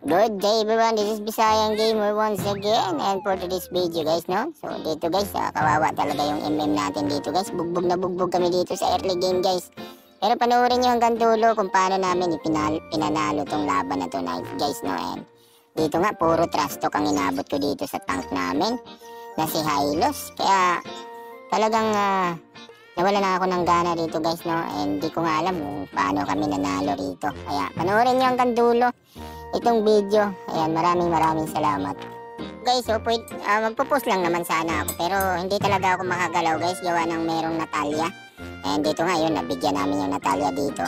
Good day everyone, this is Bisayan Gamer once again. And for today's video guys, no? So dito guys, kawawa talaga yung MM natin dito guys. Bugbog na bugbog kami dito sa early game guys. Pero panoorin nyo hanggang dulo kung paano namin pinanalo tong laban na to guys, no? And dito nga, puro trash talk ang inabot ko dito sa tank namin na si Hylos. Kaya talagang nawala na ako ng gana dito guys, no? And di ko nga alam kung paano kami nanalo rito. Kaya panoorin nyo hanggang dulo itong video. Ayan, maraming salamat guys. So magpo-post lang naman sana ako, pero hindi talaga ako makagalaw guys, gawa ng merong Natalia. And dito nga yun, nabigyan namin yung Natalia dito.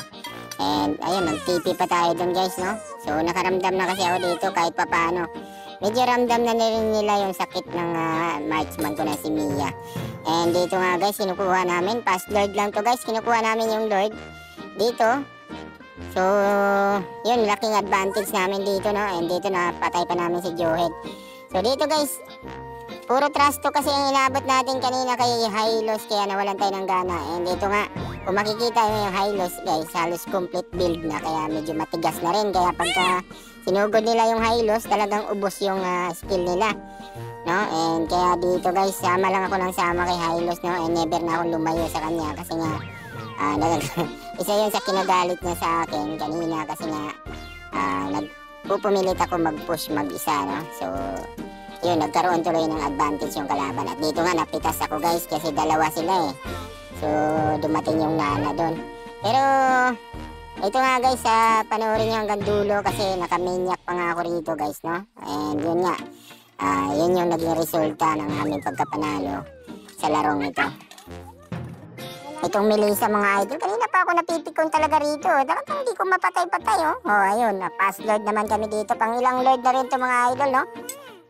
And ayun, nag-TP pa tayo dun guys, no? So nakaramdam na kasi ako dito kahit papano. Medyo ramdam na rin nila yung sakit ng marksman ko na si Mia. And dito nga guys, kinukuha namin, past lord lang to guys, kinukuha namin yung lord dito. So, yun, laking advantage namin dito, no? And dito na patay pa namin si Johed. So, dito guys, puro trust to kasi ang inabot natin kanina kay Hylos, kaya nawalan tayo ng gana. And dito nga, kung makikita nyo yung Hylos guys, halos complete build na, kaya medyo matigas na rin. Kaya pagka sinugod nila yung Hylos, talagang ubos yung skill nila, no? And kaya dito guys, sama lang ako ng sama kay Hylos, no? And never na akong lumayo sa kanya kasi nga, isa yun sa kinagalit niya sa akin kanina kasi nga nagpupumilit ako mag-push mag-isa, no? So yun, nagkaroon tuloy ng advantage yung kalaban. At dito nga napitas ako guys kasi dalawa sila eh. So dumating yung Nana doon. Pero ito nga guys, panoorin nyo hanggang dulo kasi nakamaniac pa nga ako rito guys, no? And yun nga, yun yung naging resulta ng aming pagkapanalo sa larong ito. Itong Melissa mga idol, kanina pa ako napipikon talaga rito. Talagang hindi ko mapatay-patay, oh. Oh, ayun, pass lord naman kami dito. Pang ilang lord na rin to mga idol, no?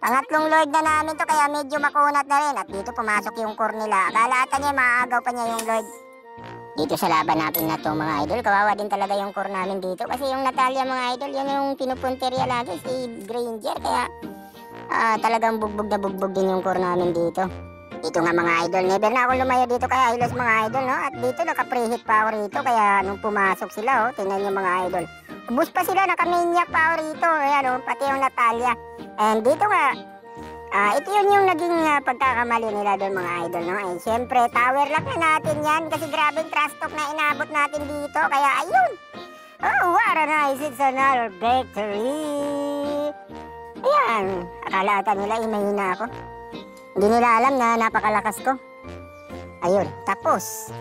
Pangatlong lord na namin to, kaya medyo makunat na rin. At dito pumasok yung core nila. Akala ata niya, maagaw pa niya yung lord. Dito sa laban natin na to mga idol, kawawa din talaga yung core namin dito. Kasi yung Natalia mga idol, yun yung pinupunteriya lagi, si Granger. Kaya talagang bugbog na bugbog din yung core namin dito. Dito nga mga idol, never na ako lumayo dito kay Hylos mga idol, no? At dito naka-prehit pa ako rito, kaya nung pumasok sila, oh, tingnan nyo mga idol. Ubus pa sila, naka-maniac pa ako rito, ayan, oh, pati yung Natalia. And dito nga, ito yun yung naging pagkakamali nila doon mga idol, no? And syempre, tower lock na natin yan, kasi grabing trash talk na inabot natin dito, kaya ayun. Oh, what a nice, it's another victory. Ayan, akala ata nila, imahina ako. Hindi nila alam na napakalakas ko. Ayun, tapos